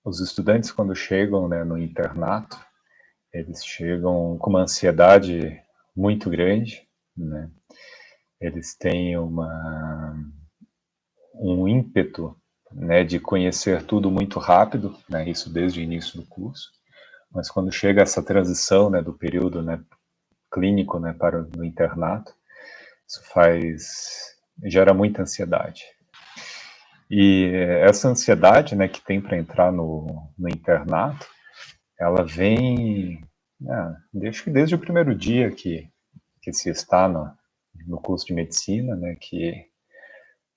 os estudantes, quando chegam, né, no internato, eles chegam com uma ansiedade muito grande, né? Eles têm um ímpeto, né, de conhecer tudo muito rápido, né, isso desde o início do curso, mas quando chega essa transição, né, do período, né, clínico, né, para o internato, isso gera muita ansiedade. E essa ansiedade, né, que tem para entrar no internato, ela vem, acho que desde o primeiro dia que se está no curso de medicina, né, que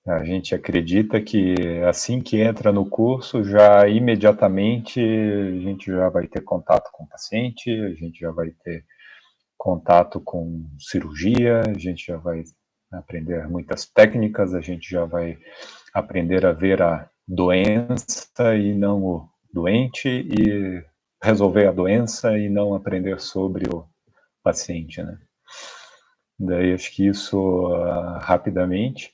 a gente acredita que assim que entra no curso, já imediatamente a gente já vai ter contato com o paciente, a gente já vai ter contato com cirurgia, a gente já vai aprender muitas técnicas, a gente já vai aprender a ver a doença e não o doente, e resolver a doença e não aprender sobre o paciente, né? Daí acho que isso rapidamente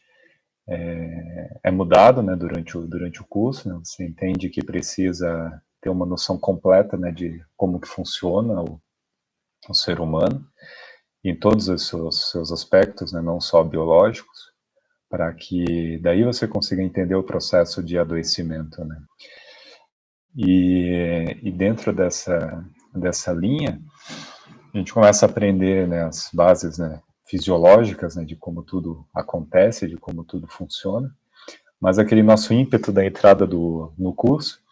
é mudado, né, durante o curso, né? Você entende que precisa ter uma noção completa, né, de como que funciona o ser humano, em todos os seus aspectos, né, não só biológicos, para que daí você consiga entender o processo de adoecimento, né? E dentro dessa linha, a gente começa a aprender, né, as bases, né, fisiológicas, né, de como tudo acontece, de como tudo funciona, mas aquele nosso ímpeto da entrada no curso,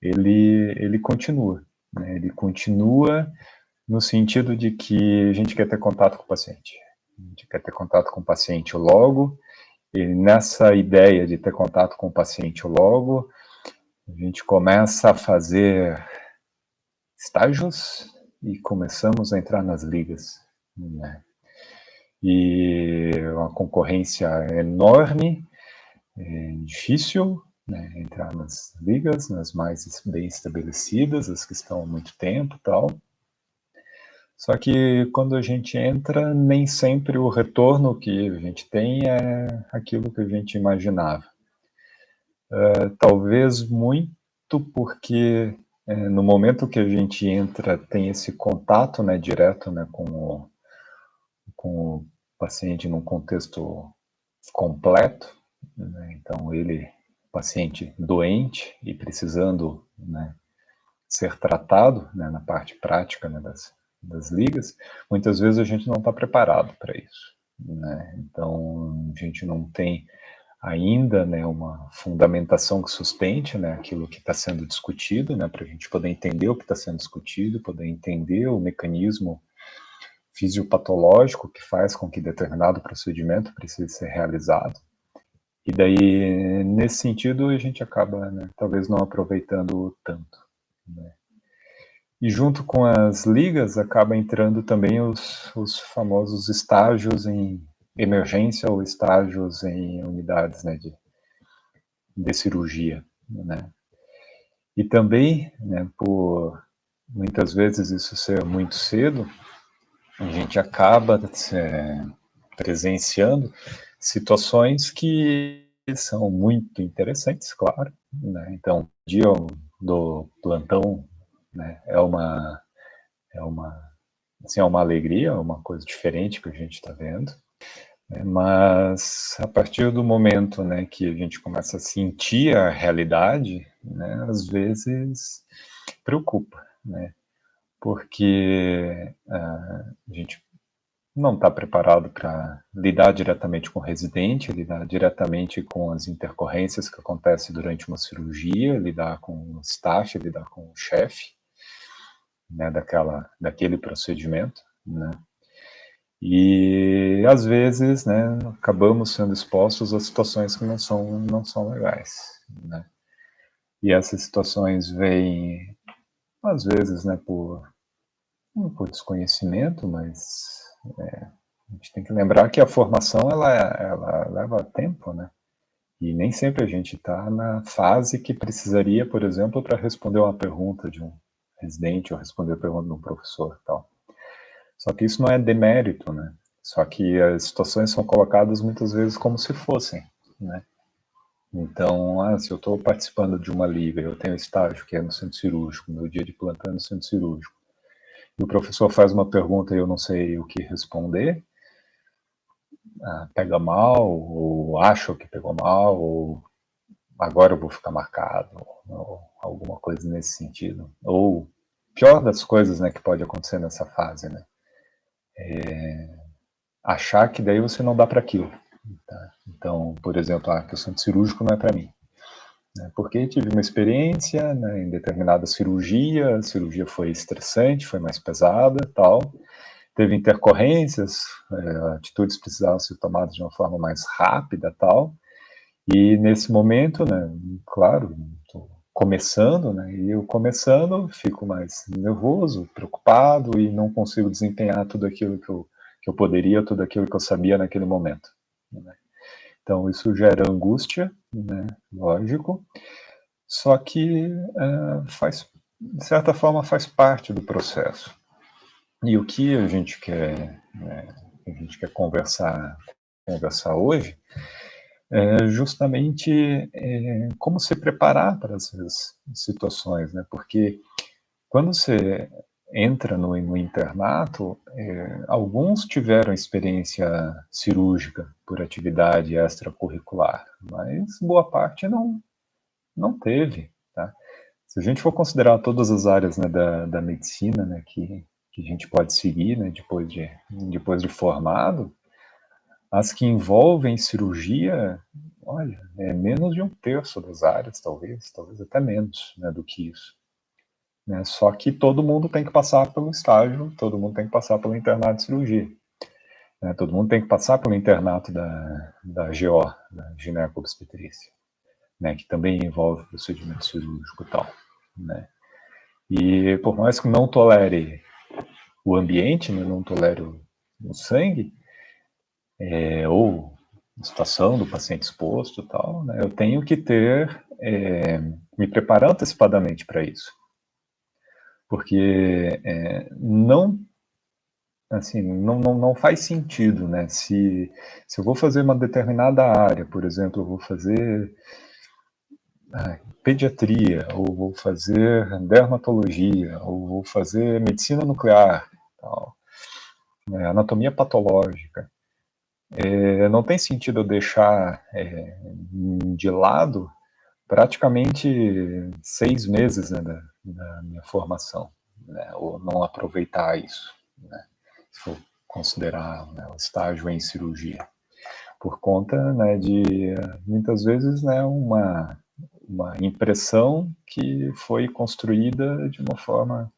ele continua, né? Ele continua no sentido de que a gente quer ter contato com o paciente. A gente quer ter contato com o paciente logo, e nessa ideia de ter contato com o paciente logo, a gente começa a fazer estágios e começamos a entrar nas ligas, né? E uma concorrência enorme, difícil, né, entrar nas ligas, nas mais bem estabelecidas, as que estão há muito tempo e tal. Só que quando a gente entra, nem sempre o retorno que a gente tem é aquilo que a gente imaginava. Talvez muito porque no momento que a gente entra, tem esse contato, né, direto, né, com o paciente num contexto completo, né? Então ele, paciente doente e precisando, né, ser tratado, né, na parte prática, né, das ligas, muitas vezes a gente não está preparado para isso, né? Então a gente não tem ainda, né, uma fundamentação que sustente, né, aquilo que está sendo discutido, né, para a gente poder entender o que está sendo discutido, poder entender o mecanismo fisiopatológico que faz com que determinado procedimento precise ser realizado. E daí, nesse sentido, a gente acaba, né, talvez não aproveitando tanto, né? E junto com as ligas, acaba entrando também os famosos estágios em emergência ou estágios em unidades, né, de cirurgia, né? E também, né, por muitas vezes isso ser muito cedo, a gente acaba presenciando situações que são muito interessantes, claro, né? Então, o dia do plantão, né, assim, é uma alegria, é uma coisa diferente que a gente está vendo, né? Mas a partir do momento, né, que a gente começa a sentir a realidade, né, às vezes preocupa, né? Porque a gente não está preparado para lidar diretamente com o residente, lidar diretamente com as intercorrências que acontecem durante uma cirurgia, lidar com o staff, lidar com o chefe, né, daquele procedimento, né? E às vezes, né, acabamos sendo expostos a situações que não são legais, né? E essas situações vêm às vezes, né, por desconhecimento, mas a gente tem que lembrar que a formação ela leva tempo, né? E nem sempre a gente está na fase que precisaria, por exemplo, para responder uma pergunta de um residente ou responder a pergunta de um professor, tal. Só que isso não é demérito, né? Só que as situações são colocadas muitas vezes como se fossem, né? Então, se eu estou participando de uma liga, eu tenho estágio que é no centro cirúrgico, meu dia de plantão é no centro cirúrgico, e o professor faz uma pergunta e eu não sei o que responder, pega mal, ou acho que pegou mal, ou agora eu vou ficar marcado, ou alguma coisa nesse sentido. Ou, pior das coisas, né, que pode acontecer nessa fase, né, achar que daí você não dá para aquilo. Tá? Então, por exemplo, a questão de cirúrgico não é para mim. Né? Porque tive uma experiência, né, em determinada cirurgia, a cirurgia foi estressante, foi mais pesada, tal. Teve intercorrências, atitudes precisavam ser tomadas de uma forma mais rápida, tal. E nesse momento, né, claro, estou começando, né, e eu começando, fico mais nervoso, preocupado e não consigo desempenhar tudo aquilo que eu poderia, tudo aquilo que eu sabia naquele momento. Né? Então, isso gera angústia, né, lógico, só que de certa forma, faz parte do processo. E o que a gente quer, né, conversar hoje é justamente como se preparar para essas situações, né? Porque quando você entra no internato, alguns tiveram experiência cirúrgica por atividade extracurricular, mas boa parte não teve, tá? Se a gente for considerar todas as áreas, né, da medicina, né, que a gente pode seguir, né, depois de formado, as que envolvem cirurgia, olha, é menos de um terço das áreas, talvez até menos, né, do que isso. Né? Só que todo mundo tem que passar pelo estágio, todo mundo tem que passar pelo internato de cirurgia. Né? Todo mundo tem que passar pelo internato da GO, da gineco-obstetrícia, né, que também envolve procedimento cirúrgico e tal. Né? E por mais que não tolere o ambiente, né, não tolere o sangue, ou a situação do paciente exposto e tal, né, eu tenho que me preparar antecipadamente para isso. Porque não, assim, não faz sentido, né, se eu vou fazer uma determinada área, por exemplo, eu vou fazer pediatria, ou vou fazer dermatologia, ou vou fazer medicina nuclear, tal, né, anatomia patológica. Não tem sentido eu deixar de lado praticamente 6 meses, né, da minha formação, né, ou não aproveitar isso, né, se for considerar, né, o estágio em cirurgia, por conta, né, de muitas vezes, né, uma impressão que foi construída de uma forma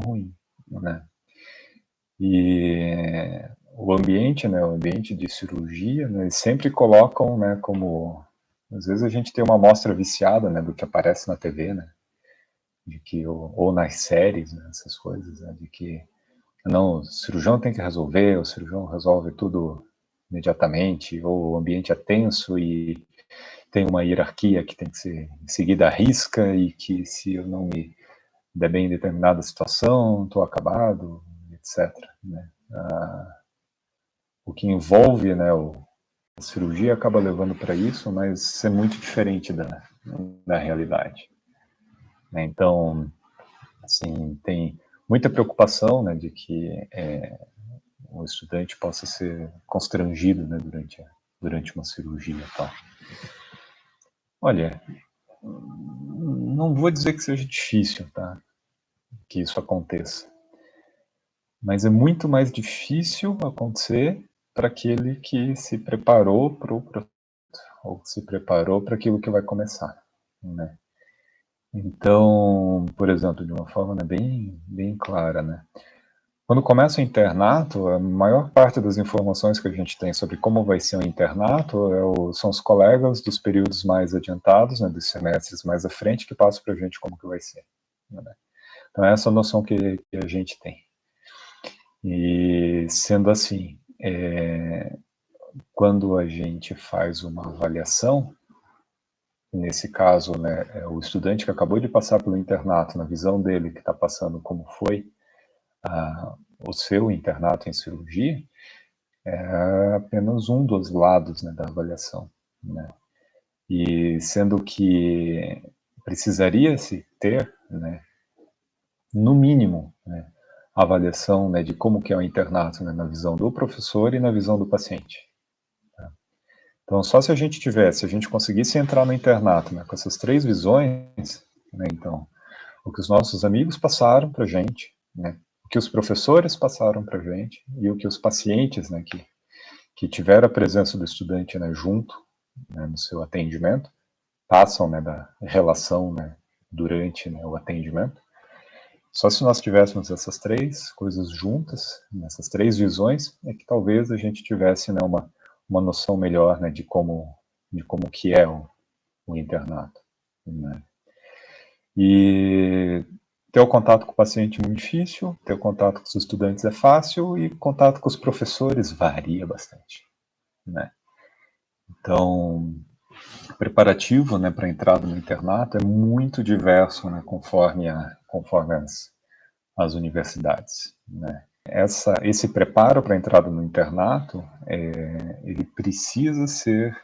ruim, né? E o ambiente, né, o ambiente de cirurgia, né, eles sempre colocam, né, como às vezes a gente tem uma amostra viciada, né, do que aparece na TV, né, de que ou nas séries, né, essas coisas, né, de que não, o cirurgião tem que resolver, o cirurgião resolve tudo imediatamente, ou o ambiente é tenso e tem uma hierarquia que tem que ser seguida à risca e que se eu não me der bem em determinada situação, estou acabado, etc. Né? O que envolve, né, a cirurgia acaba levando para isso, mas é muito diferente da realidade. Né? Então, assim, tem muita preocupação, né, de que o estudante possa ser constrangido, né, durante uma cirurgia e tal. Olha, não vou dizer que seja difícil, tá, que isso aconteça, mas é muito mais difícil acontecer para aquele que se preparou ou se preparou para aquilo que vai começar, né? Então, por exemplo, de uma forma, né, bem clara, né? Quando começa o internato, a maior parte das informações que a gente tem sobre como vai ser o internato são os colegas dos períodos mais adiantados, né, dos semestres mais à frente, que passam para a gente como que vai ser. Né? Então, essa é a noção que a gente tem. E, sendo assim, quando a gente faz uma avaliação, nesse caso, né, o estudante que acabou de passar pelo internato, na visão dele, que está passando como foi o seu internato em cirurgia, é apenas um dos lados, né, da avaliação. Né? E sendo que precisaria-se ter, né, no mínimo, né, a avaliação, né, de como que é o internato, né, na visão do professor e na visão do paciente. Tá? Então, só se a gente conseguisse entrar no internato, né, com essas três visões, né, então, o que os nossos amigos passaram para a gente, né, o que os professores passaram para a gente e o que os pacientes, né, que tiveram a presença do estudante, né, junto, né, no seu atendimento, passam, né, da relação, né, durante, né, o atendimento. Só se nós tivéssemos essas três coisas juntas, essas três visões, é que talvez a gente tivesse, né, uma noção melhor, né, de como que é o internato, né. E ter o contato com o paciente é muito difícil, ter o contato com os estudantes é fácil e contato com os professores varia bastante, né. Então, o preparativo, né, para a entrada no internato é muito diverso, né, conforme as universidades, né. Esse preparo para a entrada no internato, ele precisa ser,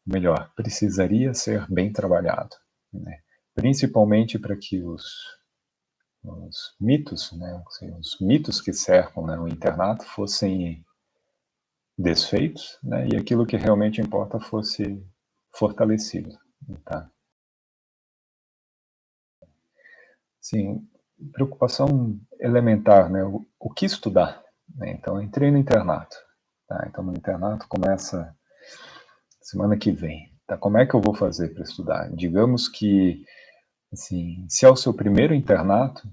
melhor, precisaria ser bem trabalhado, né, principalmente para que os mitos, né, os mitos que cercam, né, o internato fossem desfeitos, né, e aquilo que realmente importa fosse fortalecido, tá? Sim, preocupação elementar, né? O que estudar? Né? Então, entrei no internato. Tá? Então, no internato começa semana que vem. Tá? Como é que eu vou fazer para estudar? Digamos que, assim, se é o seu primeiro internato,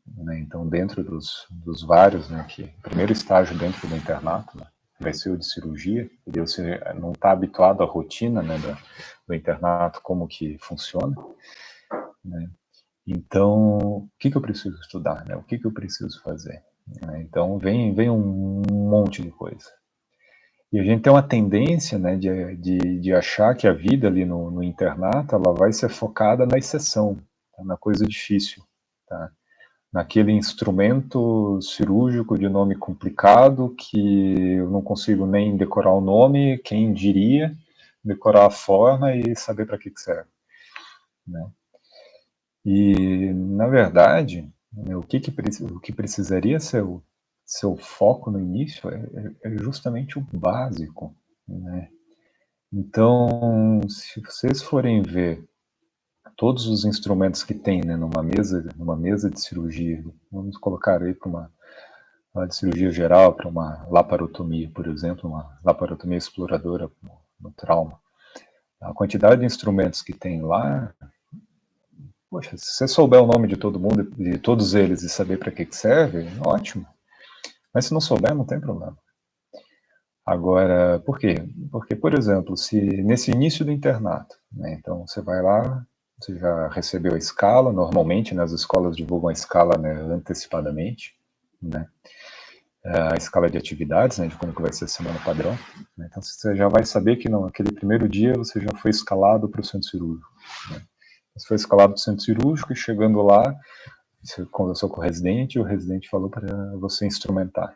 né? Então, dentro dos vários, né? Que primeiro estágio dentro do internato, né? Vai ser o de cirurgia, e você não está habituado à rotina, né? Do internato, como que funciona, né? Então, o que eu preciso estudar, né? O que eu preciso fazer? Né? Então, vem um monte de coisa. E a gente tem uma tendência, né, de achar que a vida ali no internato, ela vai ser focada na exceção, tá? Na coisa difícil, tá? Naquele instrumento cirúrgico de nome complicado que eu não consigo nem decorar o nome, quem diria, decorar a forma e saber para que serve, né? E, na verdade, né, o que precisaria ser seu foco no início é justamente o básico, né? Então, se vocês forem ver todos os instrumentos que tem, né, numa mesa de cirurgia, vamos colocar aí para uma de cirurgia geral, para uma laparotomia, por exemplo, uma laparotomia exploradora no trauma. A quantidade de instrumentos que tem lá, poxa, se você souber o nome de todo mundo, de todos eles e saber para que serve, ótimo. Mas se não souber, não tem problema. Agora, por quê? Porque, por exemplo, se nesse início do internato, né, então você vai lá, você já recebeu a escala, normalmente, né, as escolas divulgam a escala, né, antecipadamente, né, a escala de atividades, né, de como que vai ser a semana padrão. Né, então você já vai saber que naquele primeiro dia você já foi escalado para o centro cirúrgico. Né. Você foi escalado para o centro cirúrgico e chegando lá, você conversou com o residente e o residente falou para você instrumentar.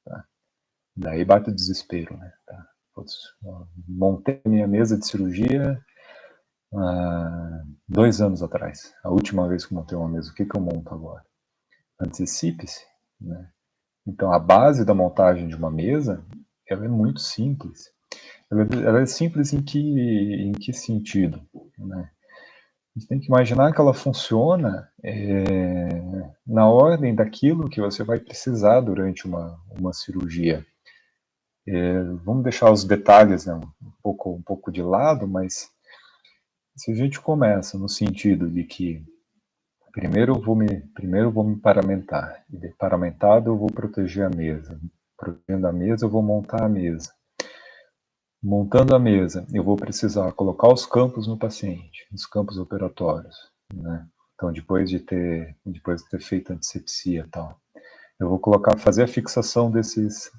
Tá? Daí bate o desespero, né? Tá? Putz, montei minha mesa de cirurgia há 2 anos atrás. A última vez que montei uma mesa, o que eu monto agora? Antecipe-se, né? Então, a base da montagem de uma mesa, ela é muito simples. Ela é simples em que sentido, né? A gente tem que imaginar que ela funciona na ordem daquilo que você vai precisar durante uma cirurgia. Vamos deixar os detalhes, né, um pouco de lado, mas se a gente começa no sentido de que primeiro eu vou me paramentar, e de paramentado eu vou proteger a mesa, protegendo a mesa eu vou montar a mesa. Montando a mesa, eu vou precisar colocar os campos no paciente, os campos operatórios, né? Então, depois de ter feito a antisepsia e tal, eu vou fazer a fixação desses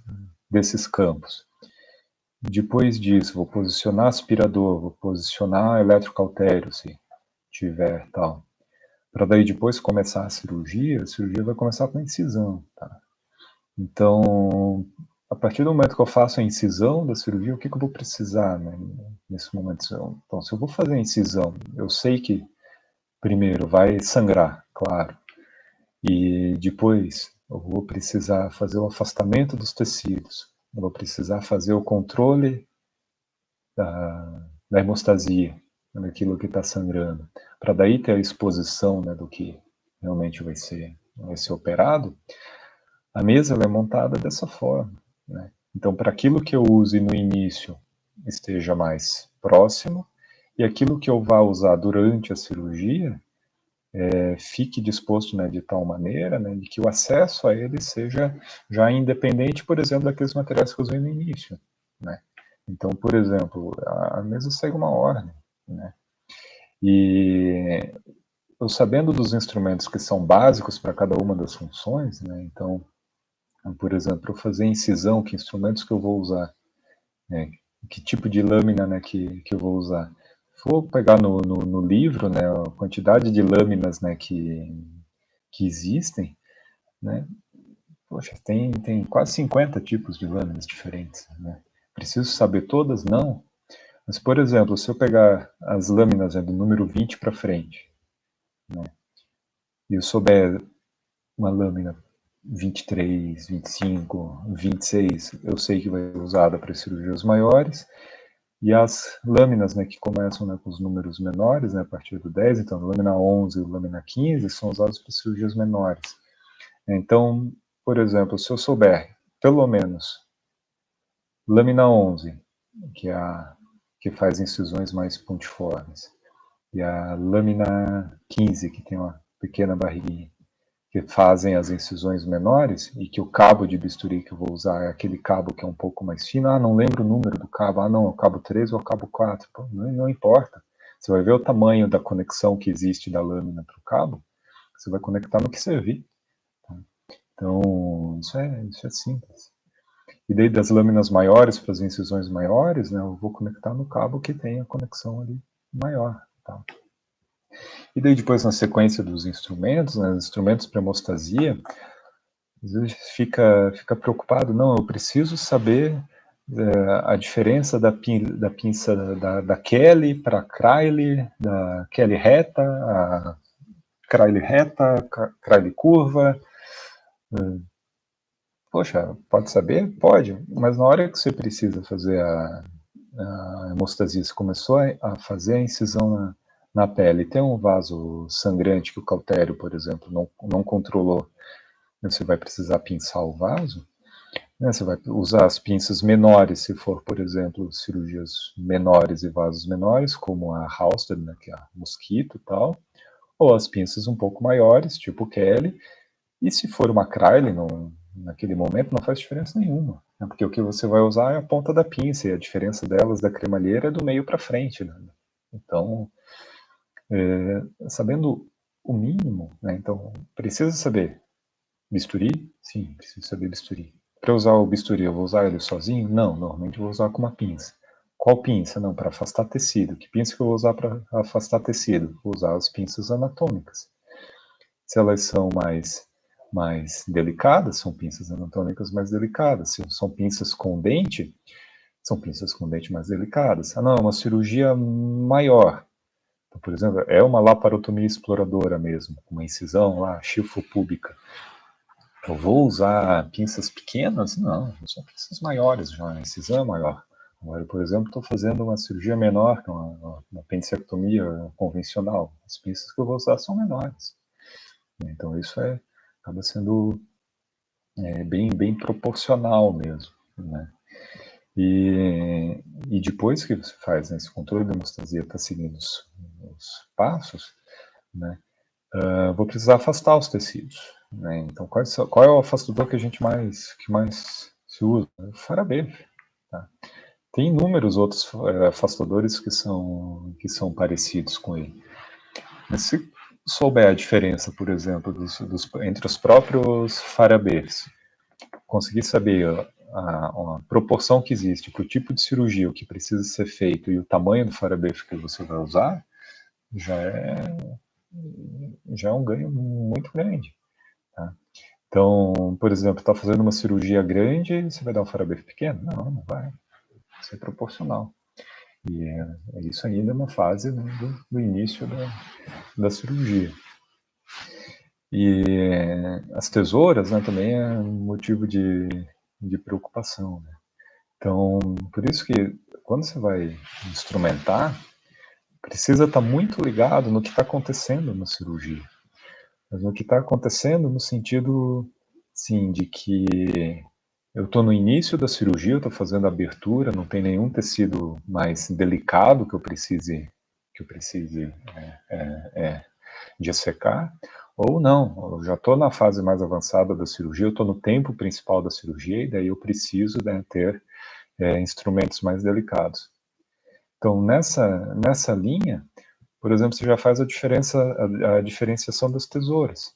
campos. Depois disso, vou posicionar aspirador, vou posicionar eletrocautério, se tiver tal. Para daí depois começar a cirurgia vai começar com a incisão, tá? Então, partir do momento que eu faço a incisão da cirurgia, o que eu vou precisar, né, nesse momento? Então, se eu vou fazer a incisão, eu sei que primeiro vai sangrar, claro, e depois eu vou precisar fazer o afastamento dos tecidos, eu vou precisar fazer o controle da hemostasia, daquilo que está sangrando, para daí ter a exposição, né, do que realmente vai ser operado. A mesa ela é montada dessa forma, né? Então, para aquilo que eu use no início esteja mais próximo, e aquilo que eu vá usar durante a cirurgia fique disposto, né, de tal maneira, né, de que o acesso a ele seja já independente, por exemplo, daqueles materiais que eu usei no início, né? Então, por exemplo, a mesa segue uma ordem, né? E eu sabendo dos instrumentos que são básicos para cada uma das funções, né? Então, por exemplo, para eu fazer incisão, que instrumentos que eu vou usar, né? Que tipo de lâmina, né, que eu vou usar. Se for pegar no livro, né, a quantidade de lâminas, né, que existem, né, poxa, tem quase 50 tipos de lâminas diferentes, né. Preciso saber todas? Não. Mas, por exemplo, se eu pegar as lâminas, né, do número 20 para frente, né, e eu souber uma lâmina 23, 25, 26, eu sei que vai ser usada para cirurgias maiores, e as lâminas, né, que começam, né, com os números menores, né, a partir do 10, então lâmina 11 e lâmina 15 são usados para cirurgias menores. Então, por exemplo, se eu souber, pelo menos, lâmina 11, que é a que faz incisões mais pontiformes, e a lâmina 15, que tem uma pequena barriguinha, que fazem as incisões menores, e que o cabo de bisturi que eu vou usar é aquele cabo que é um pouco mais fino. Ah, não lembro o número do cabo. Ah, não, é o cabo 3 ou o cabo 4. Pô, não importa. Você vai ver o tamanho da conexão que existe da lâmina para o cabo, você vai conectar no que servir. Tá? Então, isso é simples. E daí das lâminas maiores para as incisões maiores, né, eu vou conectar no cabo que tem a conexão ali maior. Tá? E daí depois na sequência dos instrumentos, né, instrumentos para hemostasia, às vezes fica preocupado, não, eu preciso saber a diferença da pinça da Kelly para a Criley, da Kelly reta, a Criley reta, Criley curva. Poxa, pode saber? Pode, mas na hora que você precisa fazer a hemostasia, você começou a fazer a incisão na pele, tem um vaso sangrante que o cautério, por exemplo, não controlou, você vai precisar pinçar o vaso, né? Você vai usar as pinças menores, se for, por exemplo, cirurgias menores e vasos menores, como a Halsted, né, que é a mosquito e tal, ou as pinças um pouco maiores, tipo Kelly, e se for uma Criley, naquele momento não faz diferença nenhuma, né? Porque o que você vai usar é a ponta da pinça, e a diferença delas da cremalheira é do meio para frente, né? Então, sabendo o mínimo, né? Então, precisa saber bisturi? Sim, preciso saber bisturi. Para usar o bisturi, eu vou usar ele sozinho? Não, normalmente eu vou usar com uma pinça. Qual pinça? Não, para afastar tecido. Que pinça que eu vou usar para afastar tecido? Vou usar as pinças anatômicas. Se elas são mais delicadas, são pinças anatômicas mais delicadas. Se são pinças com dente, são pinças com dente mais delicadas. Ah, não, é uma cirurgia maior. Então, por exemplo, é uma laparotomia exploradora mesmo, uma incisão lá, chifopúbica. Eu vou usar pinças pequenas? Não, são pinças maiores já, a incisão é maior. Agora, por exemplo, estou fazendo uma cirurgia menor, que é uma apendicectomia convencional. As pinças que eu vou usar são menores. Então, isso acaba sendo bem proporcional mesmo, né? E depois que você faz, né, esse controle da hemostasia, está seguindo os passos, né? Vou precisar afastar os tecidos, né? Então, qual é o afastador que que mais se usa? O Farabê, tá? Tem inúmeros outros afastadores que são parecidos com ele. Mas se souber a diferença, por exemplo, entre os próprios Farabês, conseguir saber a proporção que existe para o tipo de cirurgia, o que precisa ser feito e o tamanho do Farabê que você vai usar, já é um ganho muito grande. Tá? Então, por exemplo, está fazendo uma cirurgia grande, você vai dar um farabef pequeno? Não, não vai. Vai ser proporcional. E isso ainda é uma fase, né, do início da cirurgia. E as tesouras, né, também é um motivo de preocupação, né? Então, por isso que quando você vai instrumentar, precisa estar muito ligado no que está acontecendo na cirurgia. Mas no que está acontecendo no sentido, sim, de que eu estou no início da cirurgia, eu estou fazendo a abertura, não tem nenhum tecido mais delicado que eu precise dissecar, ou não, eu já estou na fase mais avançada da cirurgia, eu estou no tempo principal da cirurgia, e daí eu preciso, né, ter instrumentos mais delicados. Então, nessa linha, por exemplo, você já faz a diferenciação das tesouras.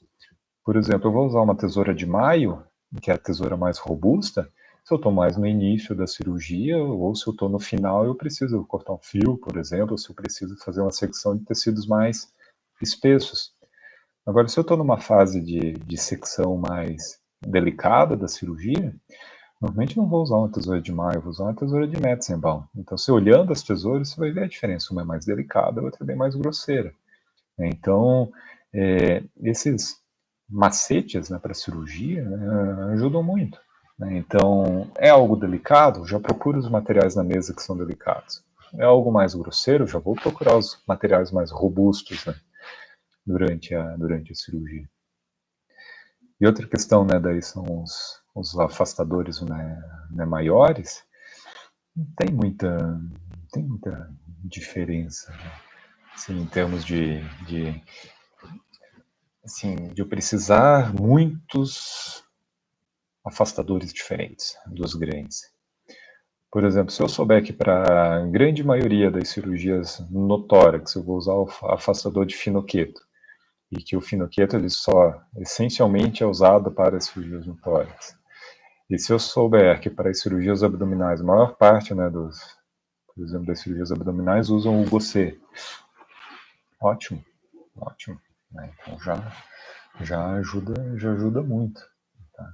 Por exemplo, eu vou usar uma tesoura de maio, que é a tesoura mais robusta, se eu estou mais no início da cirurgia, ou se eu estou no final, eu preciso cortar um fio, por exemplo, ou se eu preciso fazer uma secção de tecidos mais espessos. Agora, se eu estou numa fase de secção mais delicada da cirurgia, normalmente não vou usar uma tesoura de maio, vou usar uma tesoura de Metzenbaum. Então, você olhando as tesouras, você vai ver a diferença. Uma é mais delicada, a outra é bem mais grosseira. Então, esses macetes, né, para cirurgia, né, ajudam muito. Né? Então, é algo delicado, já procuro os materiais na mesa que são delicados. É algo mais grosseiro, já vou procurar os materiais mais robustos, né, durante a cirurgia. E outra questão, né, daí são os afastadores, né, maiores. Não tem muita diferença, né? Assim, em termos assim, de eu precisar muitos afastadores diferentes dos grandes. Por exemplo, se eu souber que para a grande maioria das cirurgias no tórax eu vou usar o afastador de finoqueto, e que o finoqueto ele só essencialmente é usado para as cirurgias no tórax. E se eu souber que para as cirurgias abdominais, a maior parte, né, por exemplo, das cirurgias abdominais usam o Gosset, ótimo, ótimo. Né? Então já ajuda muito. Tá?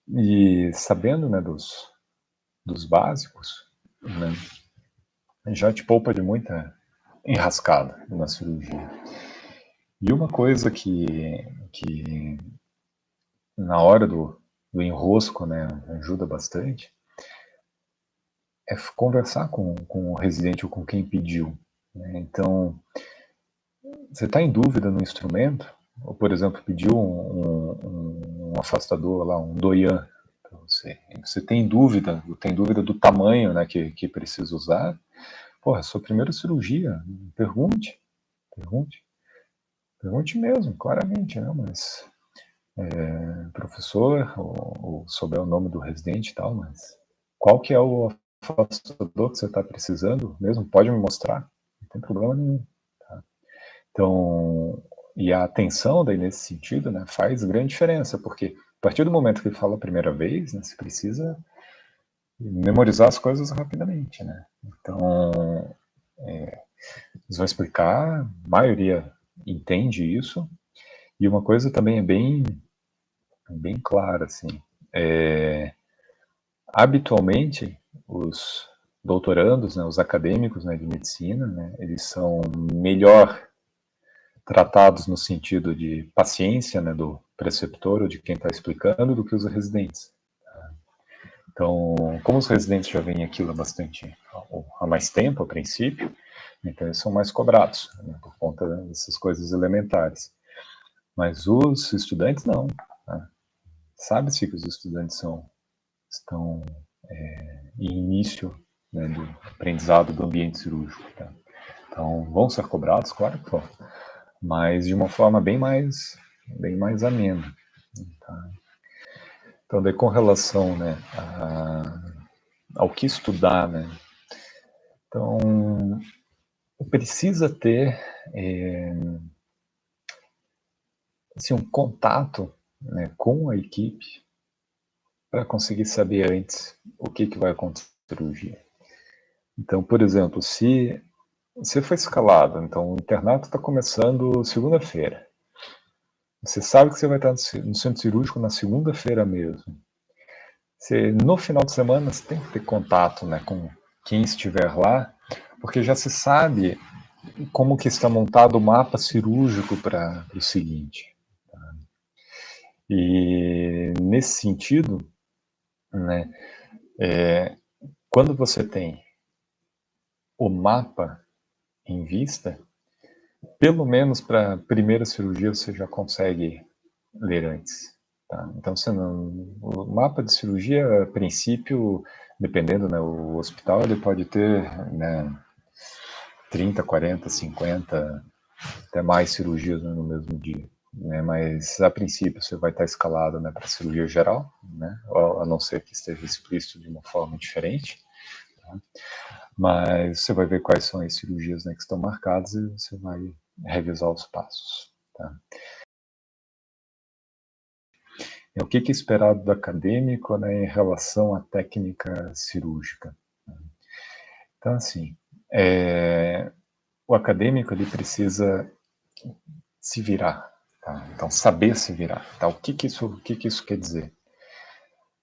E sabendo, né, dos básicos, né, já te poupa de muita enrascada na cirurgia. E uma coisa que na hora do enrosco, né, ajuda bastante, é conversar com o residente ou com quem pediu. Né? Então, você está em dúvida no instrumento, ou, por exemplo, pediu um afastador lá, um Doyan para você. Você tem dúvida do tamanho, né, que precisa usar. Porra, sua primeira cirurgia, pergunte, pergunte, pergunte mesmo, claramente, né, mas professor, ou souber o nome do residente e tal, mas qual que é o afastador que você está precisando mesmo? Pode me mostrar, não tem problema nenhum. Tá? Então, e a atenção daí nesse sentido, né, faz grande diferença, porque a partir do momento que ele fala a primeira vez, né, você precisa memorizar as coisas rapidamente, né? Então, eles vão explicar, a maioria entende isso, e uma coisa também é bem clara, assim, habitualmente os doutorandos, né, os acadêmicos, né, de medicina, né, eles são melhor tratados no sentido de paciência, né, do preceptor ou de quem está explicando do que os residentes. Então, como os residentes já veem aquilo há mais tempo, a princípio, então eles são mais cobrados, né, por conta dessas coisas elementares. Mas os estudantes não. Né? Sabe-se que os estudantes estão em início, né, do aprendizado do ambiente cirúrgico. Tá? Então, vão ser cobrados, claro que vão, mas de uma forma bem mais amena. Tá? Então, daí com relação, né, ao que estudar, né, então precisa ter assim, um contato, né, com a equipe para conseguir saber antes o que vai acontecer na cirurgia. Então, por exemplo, se você foi escalado, então o internato está começando segunda-feira. Você sabe que você vai estar no centro cirúrgico na segunda-feira mesmo. No final de semana, você tem que ter contato, né, com quem estiver lá, porque já se sabe como que está montado o mapa cirúrgico para o seguinte. Tá? E nesse sentido, né, quando você tem o mapa em vista, pelo menos para a primeira cirurgia você já consegue ler antes. Tá? Então, o mapa de cirurgia, a princípio, dependendo, né, o hospital ele pode ter, né, 30, 40, 50, até mais cirurgias, né, no mesmo dia. Né, mas, a princípio, você vai estar escalado, né, para cirurgia geral, né, a não ser que esteja explícito de uma forma diferente. Tá? Mas você vai ver quais são as cirurgias, né, que estão marcadas e você vai revisar os passos. Tá? O que é esperado do acadêmico, né, em relação à técnica cirúrgica? Então, assim, o acadêmico ele precisa se virar, tá? Então, saber se virar. Tá? O que isso quer dizer?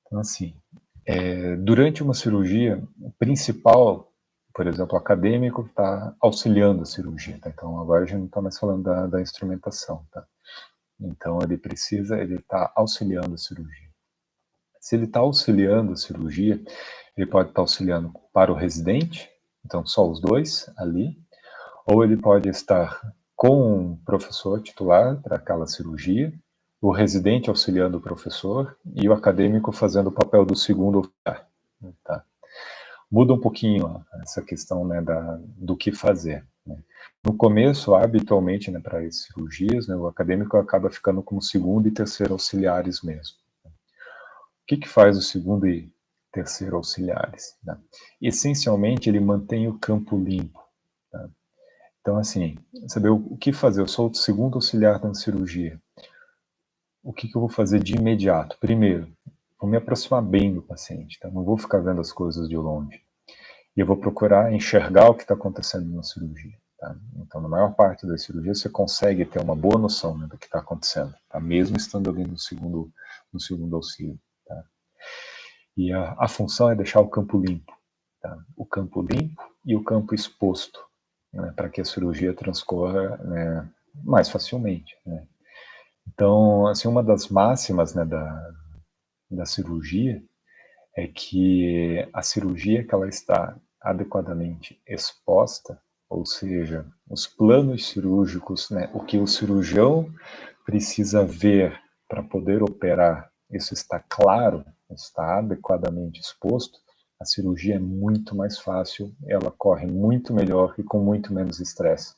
Então, assim, durante uma cirurgia, o principal, por exemplo, o acadêmico está auxiliando a cirurgia. Tá? Então, agora a gente não está mais falando da instrumentação. Tá? Então, ele está auxiliando a cirurgia. Se ele está auxiliando a cirurgia, ele pode estar auxiliando para o residente, então só os dois ali, ou ele pode estar com um professor titular para aquela cirurgia, o residente auxiliando o professor e o acadêmico fazendo o papel do segundo auxiliar. Tá? Muda um pouquinho essa questão, né, do que fazer. Né? No começo, habitualmente, né, para as cirurgias, né, o acadêmico acaba ficando como segundo e terceiro auxiliares mesmo. O que faz o segundo e terceiro auxiliares? Né? Essencialmente, ele mantém o campo limpo. Tá? Então, assim, saber o que fazer. Eu sou o segundo auxiliar da cirurgia. O que eu vou fazer de imediato? Primeiro, vou me aproximar bem do paciente. Tá? Não vou ficar vendo as coisas de longe. E eu vou procurar enxergar o que está acontecendo na cirurgia. Tá? Então, na maior parte das cirurgias, você consegue ter uma boa noção, né, do que está acontecendo, tá? Mesmo estando ali no segundo auxílio. Tá? E a função é deixar o campo limpo. Tá? O campo limpo e o campo exposto, né, para que a cirurgia transcorra, né, mais facilmente. Né? Então, assim, uma das máximas, né, da cirurgia é que a cirurgia que ela está adequadamente exposta, ou seja, os planos cirúrgicos, né, o que o cirurgião precisa ver para poder operar, isso está claro, está adequadamente exposto, a cirurgia é muito mais fácil, ela corre muito melhor e com muito menos estresse.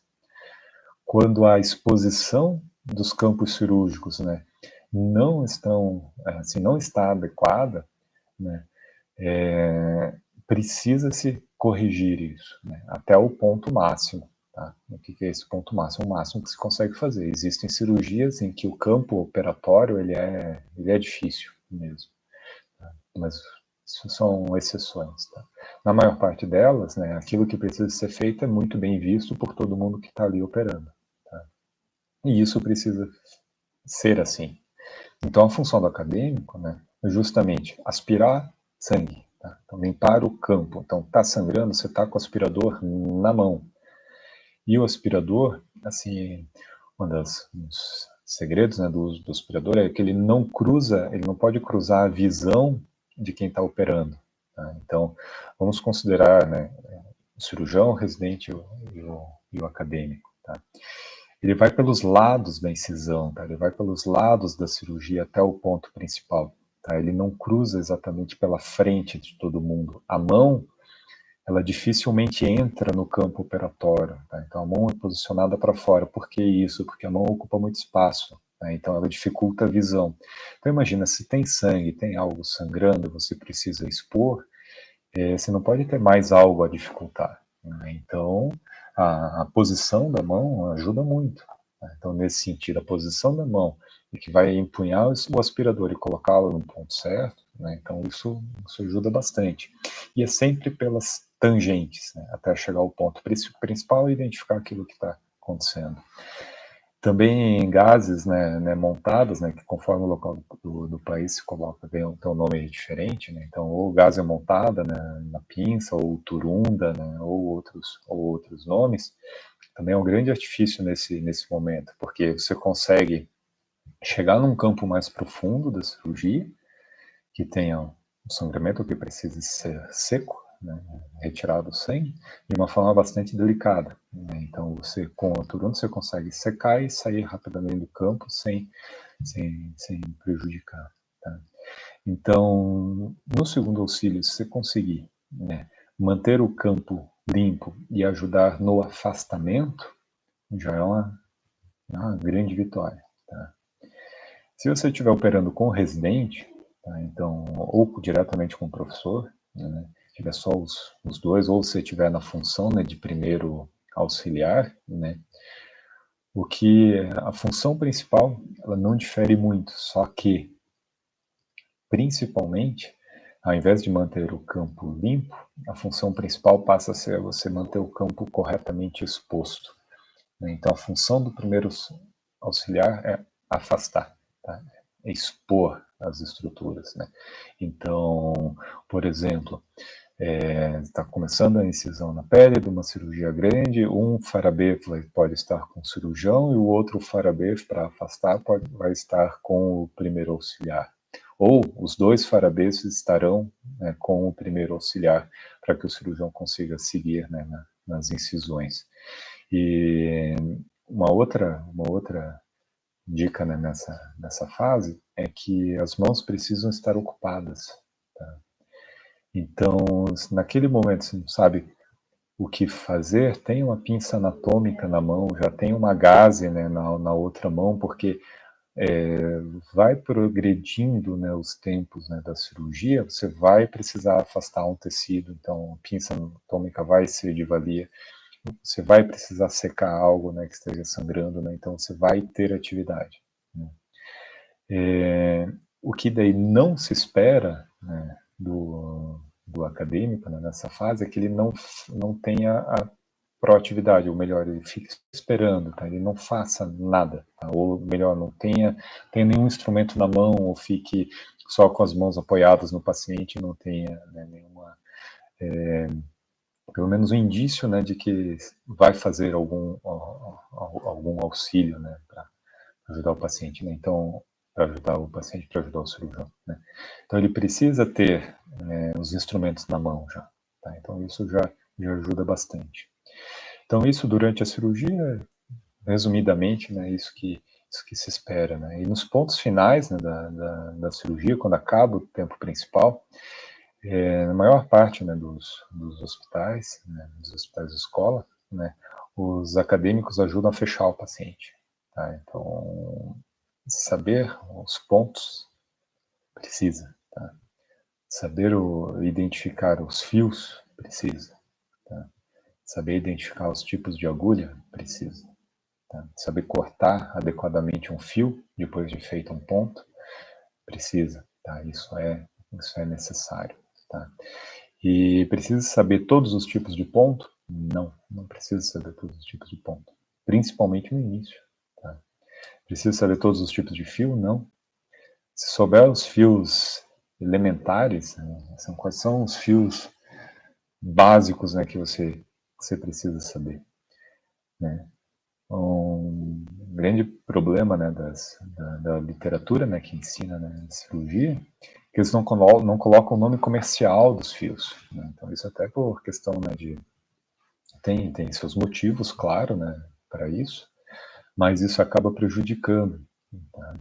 Quando a exposição dos campos cirúrgicos, né, não está adequada, né, precisa-se corrigir isso, né, até o ponto máximo. Tá? O que é esse ponto máximo? O máximo que se consegue fazer. Existem cirurgias em que o campo operatório ele é difícil mesmo, tá? Mas isso são exceções. Tá? Na maior parte delas, né, aquilo que precisa ser feito é muito bem visto por todo mundo que está ali operando. Tá? E isso precisa ser assim. Então, a função do acadêmico, né, é justamente aspirar sangue, tá? Então, limpar o campo. Então, está sangrando, você está com o aspirador na mão. E o aspirador, assim, dos segredos, né, do uso do aspirador é que ele não pode cruzar a visão de quem está operando. Tá? Então, vamos considerar, né, o cirurgião, o residente e o acadêmico. Tá? Ele vai pelos lados da incisão, tá? Ele vai pelos lados da cirurgia até o ponto principal. Tá? Ele não cruza exatamente pela frente de todo mundo. A mão, ela dificilmente entra no campo operatório. Tá? Então a mão é posicionada para fora. Por que isso? Porque a mão ocupa muito espaço. Tá? Então ela dificulta a visão. Então imagina, se tem sangue, tem algo sangrando, você precisa expor, você não pode ter mais algo a dificultar. Né? Então a posição da mão ajuda muito. Tá? Então nesse sentido, a posição da mão e que vai empunhar o aspirador e colocá-lo no ponto certo, né? Então isso ajuda bastante. E é sempre pelas tangentes, né? Até chegar ao ponto principal e identificar aquilo que está acontecendo. Também gases, né, montados, né, que conforme o local do país se coloca, tem um nome diferente, né, então ou gase montada, né, na pinça, ou turunda, né, ou outros nomes, também é um grande artifício nesse momento, porque você consegue chegar num campo mais profundo da cirurgia, que tenha um sangramento que precise ser seco, né, retirado o sangue, de uma forma bastante delicada. Né? Então, você com a turunda você consegue secar e sair rapidamente do campo sem prejudicar. Tá? Então, no segundo auxílio, se você conseguir, né, manter o campo limpo e ajudar no afastamento, já é uma grande vitória. Tá? Se você estiver operando com o residente, tá, então, ou diretamente com o professor, né, tiver só os dois, ou se estiver na função, né, de primeiro auxiliar, né, o que a função principal ela não difere muito, só que principalmente, ao invés de manter o campo limpo, a função principal passa a ser você manter o campo corretamente exposto. Né? Então, a função do primeiro auxiliar é afastar, tá? É expor as estruturas. Né? Então, por exemplo, está começando a incisão na pele de uma cirurgia grande, um farabê pode estar com o cirurgião e o outro farabê, para afastar, vai estar com o primeiro auxiliar. Ou os dois farabês estarão, né, com o primeiro auxiliar, para que o cirurgião consiga seguir, né, nas incisões. E uma outra dica, né, nessa fase é que as mãos precisam estar ocupadas. Tá? Então, naquele momento você não sabe o que fazer, tem uma pinça anatômica na mão, já tem uma gaze, né, na outra mão, porque vai progredindo, né, os tempos, né, da cirurgia, você vai precisar afastar um tecido, então a pinça anatômica vai ser de valia, você vai precisar secar algo, né, que esteja sangrando, né, então você vai ter atividade. Né. O que daí não se espera, né, do acadêmico, né, nessa fase é que ele não tenha a proatividade, ou melhor, ele fique esperando, tá? Ele não faça nada, tá? Ou melhor, não tenha nenhum instrumento na mão, ou fique só com as mãos apoiadas no paciente, não tenha, né, nenhuma, pelo menos um indício, né, de que vai fazer algum auxílio, né, para ajudar o paciente, né? Então, para ajudar o paciente, para ajudar o cirurgião, né? Então, ele precisa ter os instrumentos na mão já, tá? Então, isso já ajuda bastante. Então, isso durante a cirurgia, resumidamente, né, isso que se espera, né? E nos pontos finais, né, da cirurgia, quando acaba o tempo principal, na maior parte, né, dos hospitais, né, dos hospitais de escola, né, os acadêmicos ajudam a fechar o paciente. Tá? Então, saber os pontos precisa. Tá? Saber identificar os fios precisa. Tá? Saber identificar os tipos de agulha precisa. Tá? Saber cortar adequadamente um fio depois de feito um ponto precisa. Tá? Isso é necessário. Tá? E precisa saber todos os tipos de ponto? Não precisa saber todos os tipos de ponto, principalmente no início. Tá? Precisa saber todos os tipos de fio? Não. Se souber os fios elementares, né, quais são os fios básicos, né, que você precisa saber. Né? Um grande problema, né, da literatura, né, que ensina, né, cirurgia, que eles não colocam o nome comercial dos fios. Né? Então isso até por questão, né, de tem seus motivos, claro, né, para isso, mas isso acaba prejudicando. Tá?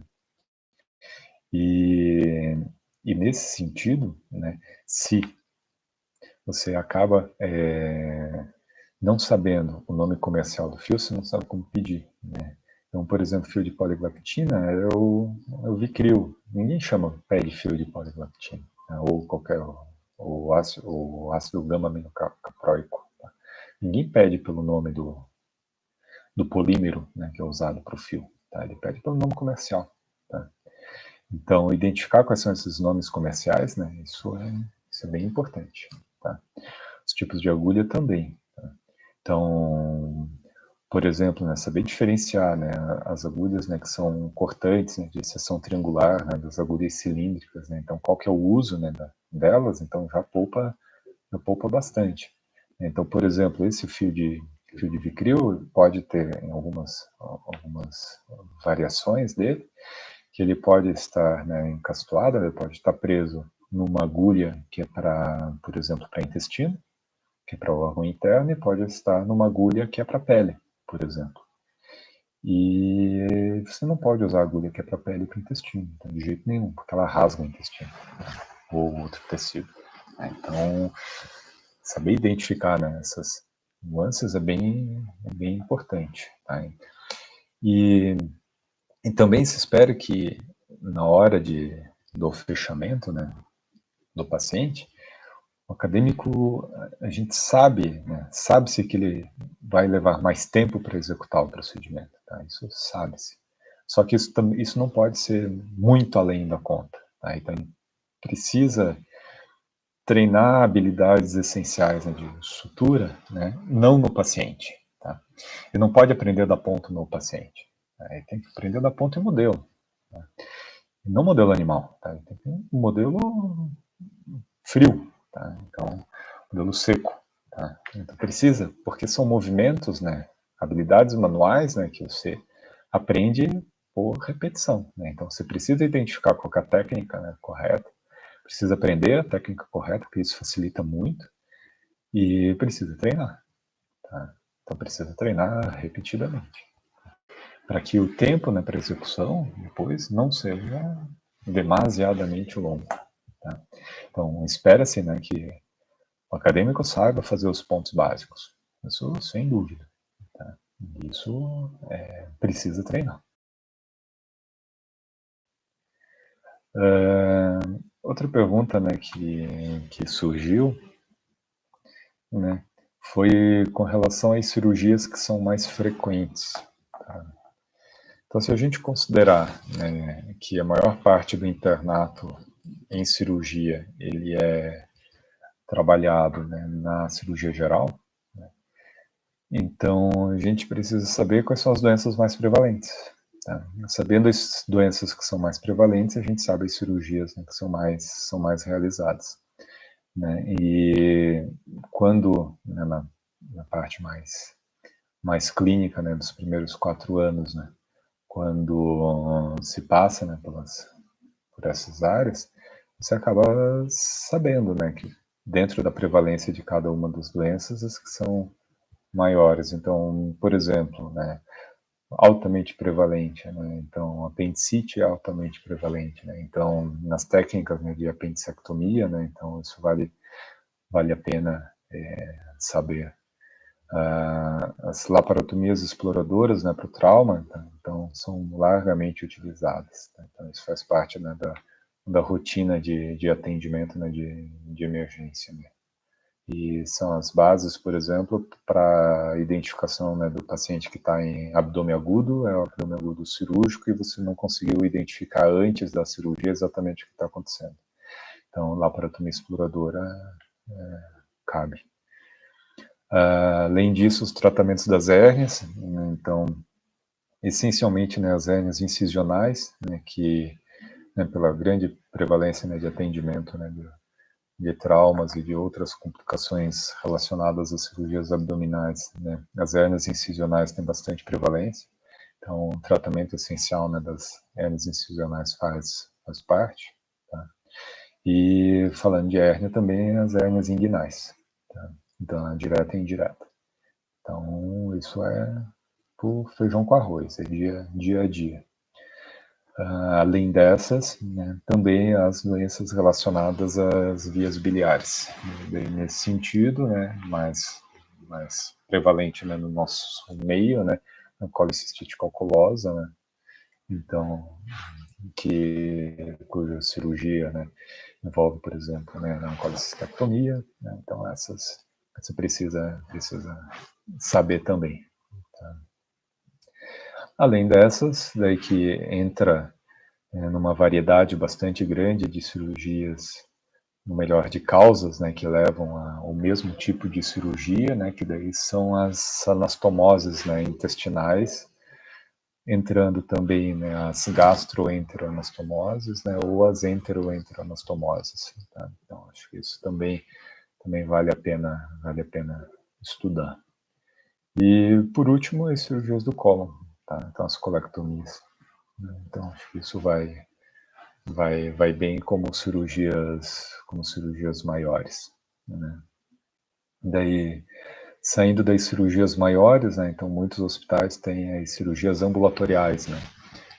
E nesse sentido, né, se você acaba não sabendo o nome comercial do fio, você não sabe como pedir. Né? Então, por exemplo, fio de poliglactina é o Vicryl. Ninguém chama pé de fio de poliglactina, né? Ou qualquer o ácido gama-aminocaproico. Tá? Ninguém pede pelo nome do polímero, né, que é usado para o fio. Tá? Ele pede pelo nome comercial. Tá? Então, identificar quais são esses nomes comerciais, né, isso é bem importante. Tá? Os tipos de agulha também. Tá? Então, por exemplo, né, saber diferenciar, né, as agulhas, né, que são cortantes, né, de seção triangular, né, das agulhas cilíndricas, né, então qual que é o uso, né, delas, então já poupa bastante. Então, por exemplo, esse fio de Vicryl pode ter em algumas variações dele, que ele pode estar, né, encastoado, ele pode estar preso numa agulha que é para, por exemplo, para intestino, que é para o órgão interno, e pode estar numa agulha que é para a pele, por exemplo. E você não pode usar a agulha que é para a pele e para o intestino, então, de jeito nenhum, porque ela rasga o intestino, né, ou outro tecido. Então, saber identificar, né, essas nuances é bem importante. Tá? E também se espera que na hora do fechamento, né, do paciente, o acadêmico, a gente sabe, né, sabe-se que ele vai levar mais tempo para executar o procedimento, tá? Isso sabe-se. Só que isso não pode ser muito além da conta, tá? Então, precisa treinar habilidades essenciais, né, de sutura, né, não no paciente, tá? Ele não pode aprender da ponta no paciente, tá? Ele tem que aprender da ponta em modelo, tá? E não modelo animal, tá? Ele tem que ter um modelo frio, tá? Então, modelo seco, tá? Então precisa, porque são movimentos, né, habilidades manuais, né, que você aprende por repetição, né? Então você precisa identificar qual é a técnica, né, correta, precisa aprender a técnica correta, porque isso facilita muito, e precisa treinar, tá? Então precisa treinar repetidamente, para que o tempo, né, para execução depois não seja demasiadamente longo, tá? Então espera-se, né, que o acadêmico saiba fazer os pontos básicos, isso sem dúvida, tá? Isso precisa treinar. Outra pergunta, né, que surgiu, né, foi com relação às cirurgias que são mais frequentes. Tá? Então, se a gente considerar, né, que a maior parte do internato em cirurgia ele é trabalhado, né, na cirurgia geral, né, então a gente precisa saber quais são as doenças mais prevalentes. Tá? Sabendo as doenças que são mais prevalentes, a gente sabe as cirurgias, né, que são mais realizadas. Né? E quando, né, na parte mais clínica, né, dos primeiros 4 anos, né, quando se passa, né, por essas áreas, você acaba sabendo, né, que dentro da prevalência de cada uma das doenças, as que são maiores. Então, por exemplo, né, altamente prevalente, né? Então, apendicite é altamente prevalente, né? Então, nas técnicas, né, de apendicectomia, né, então isso vale a pena saber. As laparotomias exploradoras, né, para o trauma, tá? Então são largamente utilizadas, tá? Então isso faz parte, né, da rotina de atendimento, né, de emergência, né? E são as bases, por exemplo, para a identificação, né, do paciente que está em abdômen agudo, é o abdômen agudo cirúrgico, e você não conseguiu identificar antes da cirurgia exatamente o que está acontecendo. Então, laparotomia exploradora cabe. Além disso, os tratamentos das hérnias, né, então, essencialmente, né, as hérnias incisionais, né, que, né, pela grande prevalência, né, de atendimento, né, de traumas e de outras complicações relacionadas às cirurgias abdominais, né, as hérnias incisionais têm bastante prevalência, então o tratamento essencial, né, das hérnias incisionais faz parte, tá? E falando de hérnia também, as hérnias inguinais, tá? Então a direta e indireta. Então isso é por feijão com arroz, é dia a dia. Além dessas, né, também as doenças relacionadas às vias biliares. Bem, nesse sentido, né, mais prevalente, né, no nosso meio, né, a colicistite calculosa, né, então, cuja cirurgia, né, envolve, por exemplo, né, a colicistectomia, né, então você precisa saber também. Tá? Além dessas, daí que entra numa variedade bastante grande de cirurgias no melhor de causas, né, que levam ao mesmo tipo de cirurgia, né, que daí são as anastomoses, né, intestinais, entrando também, né, as gastroenteroanastomoses, né, ou as enteroenteroanastomoses. Tá? Então, acho que isso também vale a pena estudar. E, por último, as cirurgias do cólon, tá? Então, as colectomias. Né? Então, acho que isso vai bem como cirurgias maiores. Né? Daí, saindo das cirurgias maiores, né, então muitos hospitais têm as cirurgias ambulatoriais, né?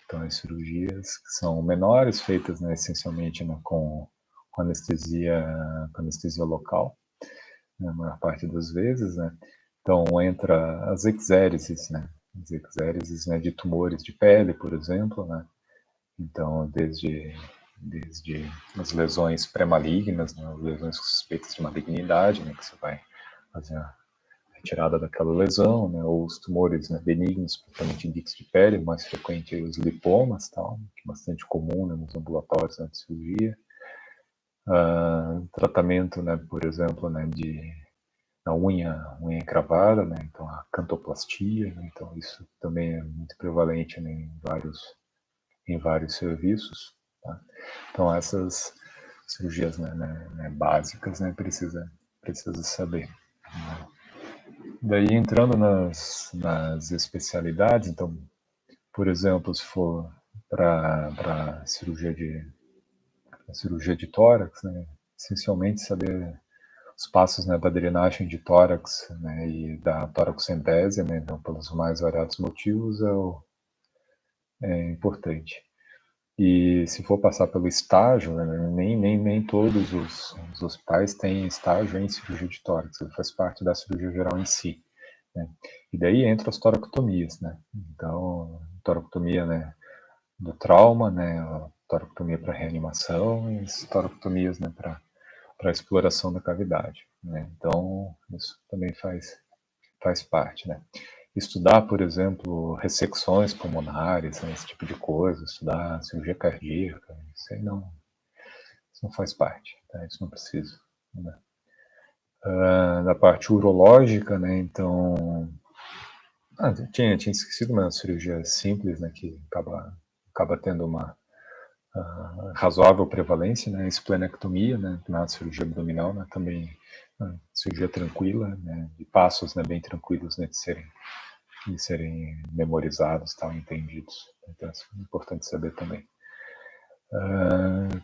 Então, as cirurgias que são menores, feitas, né, essencialmente, né, com anestesia local, né, a maior parte das vezes, né? Então, entra as exéreses, né? As exéreses, né, de tumores de pele, por exemplo, né? Então, desde as lesões pré-malignas, né, as lesões suspeitas de malignidade, né, que você vai fazer a retirada daquela lesão, né, ou os tumores, né, benignos, propriamente ditos de pele, mais frequente aí os lipomas, tal, que é bastante comum, né, nos ambulatórios, né, de cirurgia. Tratamento, né, por exemplo, né, da unha encravada, né, então a cantoplastia, né, então isso também é muito prevalente, né, em vários serviços. Tá? Então essas cirurgias, né, básicas, né, precisa saber. Né? Daí entrando nas especialidades, então, por exemplo, se for para cirurgia de tórax, né, essencialmente saber os passos, né, da drenagem de tórax, né, e da toracocentese, né, então, pelos mais variados motivos, é importante. E se for passar pelo estágio, né, nem todos os hospitais têm estágio em cirurgia de tórax, ele faz parte da cirurgia geral em si. Né? E daí entra as toracotomias, né? Então, toracotomia, né, do trauma, né, a toracotomia para reanimação e as toracotomias, né, para exploração da cavidade. Né? Então, isso também faz parte. Né? Estudar, por exemplo, ressecções pulmonares, né, esse tipo de coisa, estudar cirurgia cardíaca, isso não faz parte, tá? Isso não precisa. Né? Da parte urológica, né, então... tinha esquecido, mas a cirurgia simples, né, que acaba tendo uma razoável prevalência, né, esplenectomia, né, na cirurgia abdominal, né, também cirurgia tranquila, né, de passos, né, bem tranquilos, né, de serem memorizados, tal, entendidos. Então, isso é importante saber também.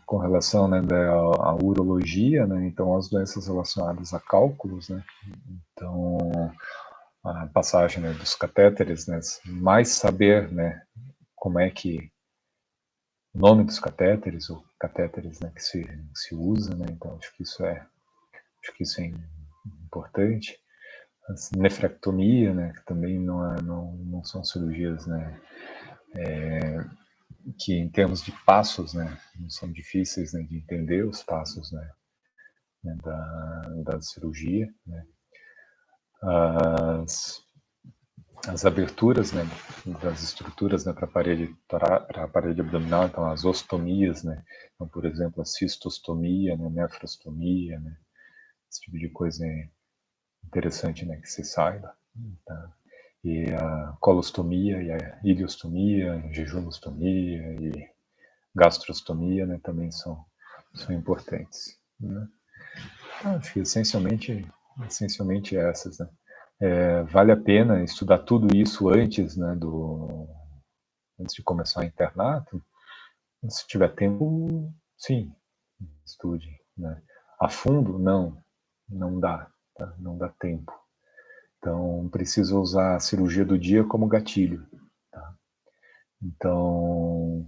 Com relação, né, à urologia, né, então as doenças relacionadas a cálculos, né, então a passagem, né, dos catéteres, né, mais saber, né, como é que o nome dos catéteres, ou catéteres, né, que se usa, né, então acho que isso é importante. A nefrectomia, né, que também não são cirurgias, né, que em termos de passos, né, não são difíceis, né, de entender os passos, né, da cirurgia, né. As aberturas, né, das estruturas, né, para a parede abdominal, então as ostomias, né, então, por exemplo, a cistostomia, né, nefrostomia, né, esse tipo de coisa é interessante, né, que se saiba. Tá? E a colostomia e a ileostomia, jejunostomia e gastrostomia, né, também são importantes. Né? Acho que essencialmente essas, né? Vale a pena estudar tudo isso antes, né, antes de começar o internato. Se tiver tempo, sim, estude. Né? A fundo, não dá, tá? Não dá tempo. Então, precisa usar a cirurgia do dia como gatilho. Tá? Então,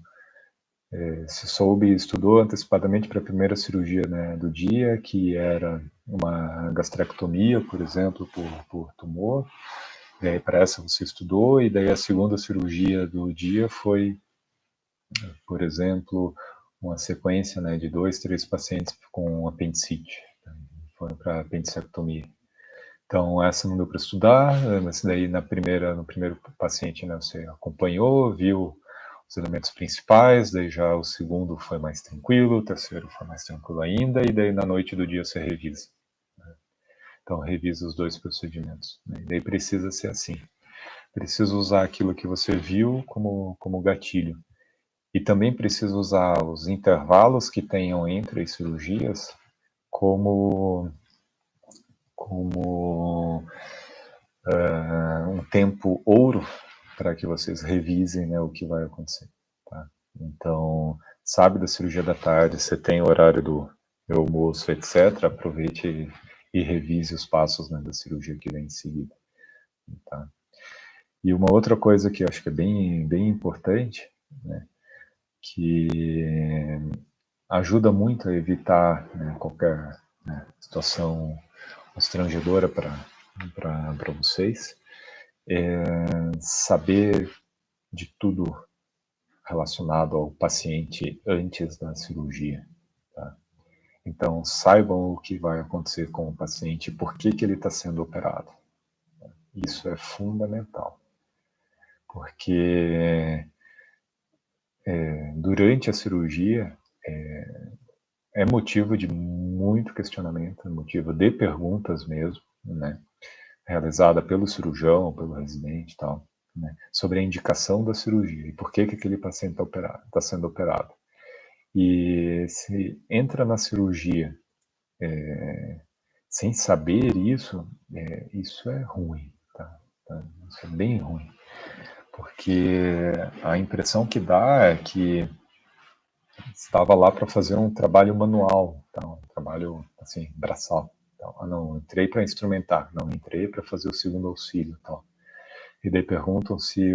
se soube e estudou antecipadamente para a primeira cirurgia, né, do dia, que era uma gastrectomia, por exemplo, por tumor, e aí para essa você estudou, e daí a segunda cirurgia do dia foi, por exemplo, uma sequência, né, de 2, 3 pacientes com apendicite, foram para apendicectomia. Então, essa não deu para estudar, mas daí no primeiro paciente, né, você acompanhou, viu os elementos principais, daí já o segundo foi mais tranquilo, o terceiro foi mais tranquilo ainda, e daí na noite do dia você revisa. Então revisa os dois procedimentos. Né? E daí precisa ser assim. Precisa usar aquilo que você viu como gatilho. E também precisa usar os intervalos que tenham entre as cirurgias como um tempo ouro para que vocês revisem, né, o que vai acontecer. Tá? Então, sabe da cirurgia da tarde, você tem o horário do almoço, etc., aproveite e revise os passos, né, da cirurgia que vem em seguida. Tá? E uma outra coisa que eu acho que é bem importante, né, que ajuda muito a evitar, né, qualquer, né, situação constrangedora para vocês, saber de tudo relacionado ao paciente antes da cirurgia. Tá? Então, saibam o que vai acontecer com o paciente, por que ele está sendo operado. Isso é fundamental, porque durante a cirurgia é motivo de muito questionamento, é motivo de perguntas mesmo, né? Realizada pelo cirurgião, pelo residente e tal, né? Sobre a indicação da cirurgia e por que aquele paciente está sendo operado. E se entra na cirurgia sem saber isso, isso é ruim, tá? Isso é bem ruim, porque a impressão que dá é que estava lá para fazer um trabalho manual, tá? Um trabalho assim, braçal. Então, não, entrei para instrumentar, não, entrei para fazer o segundo auxílio. Então. E daí perguntam se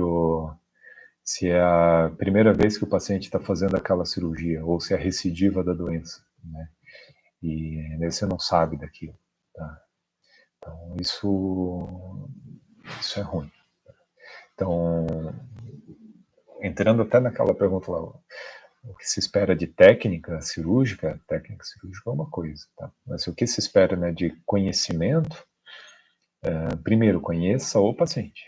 é a primeira vez que o paciente está fazendo aquela cirurgia, ou se é recidiva da doença, né? E daí você não sabe daquilo. Tá? Então, isso é ruim. Então, entrando até naquela pergunta lá, o que se espera de técnica cirúrgica é uma coisa, tá? Mas o que se espera, né, de conhecimento, primeiro, conheça o paciente,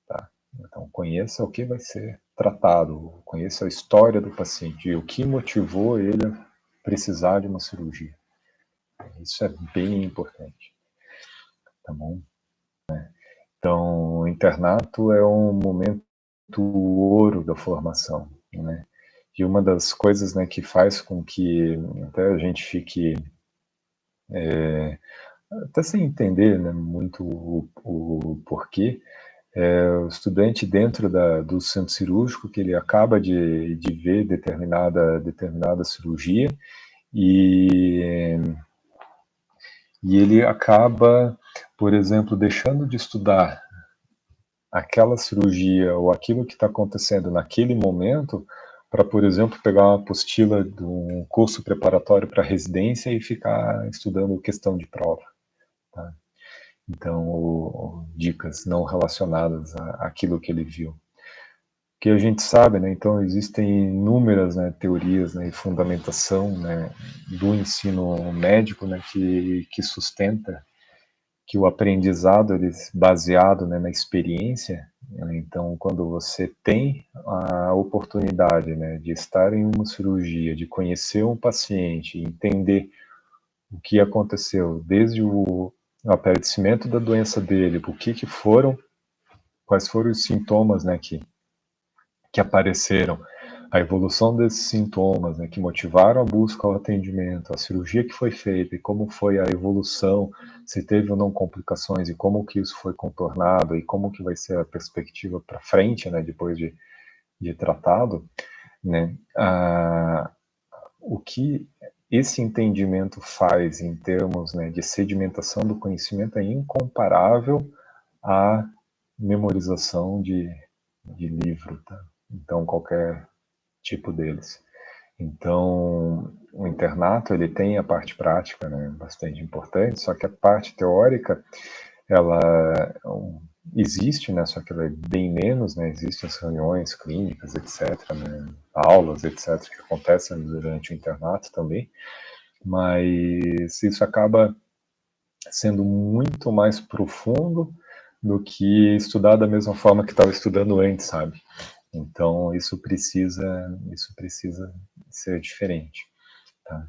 tá? Então, conheça o que vai ser tratado, conheça a história do paciente e o que motivou ele a precisar de uma cirurgia. Isso é bem importante, tá bom? Então, o internato é um momento ouro da formação, né? E uma das coisas, né, que faz com que até a gente fique até sem entender, né, muito o porquê, o estudante dentro do centro cirúrgico que ele acaba de ver determinada cirurgia e, e ele acaba, por exemplo, deixando de estudar aquela cirurgia ou aquilo que está acontecendo naquele momento para, por exemplo, pegar uma apostila de um curso preparatório para residência e ficar estudando questão de prova. Tá? Então, dicas não relacionadas àquilo que ele viu. Que a gente sabe, né? Então, existem inúmeras, né, teorias, né, e fundamentação, né, do ensino médico, né, que sustenta que o aprendizado ele é baseado, né, na experiência. Né? Então, quando você tem a oportunidade, né, de estar em uma cirurgia, de conhecer um paciente, entender o que aconteceu desde o aparecimento da doença dele, quais foram os sintomas, né, que apareceram, a evolução desses sintomas, né, que motivaram a busca ao atendimento, a cirurgia que foi feita e como foi a evolução, se teve ou não complicações e como que isso foi contornado e como que vai ser a perspectiva para frente, né, depois de tratado, né, o que esse entendimento faz em termos, né, de sedimentação do conhecimento é incomparável à memorização de livro, tá? Então, qualquer tipo deles. Então, o internato, ele tem a parte prática, né, bastante importante, só que a parte teórica, ela existe, né, só que ela é bem menos, né, existem as reuniões clínicas, etc., né, aulas, etc., que acontecem durante o internato também, mas isso acaba sendo muito mais profundo do que estudar da mesma forma que estava estudando antes, sabe? Então, isso precisa ser diferente, tá?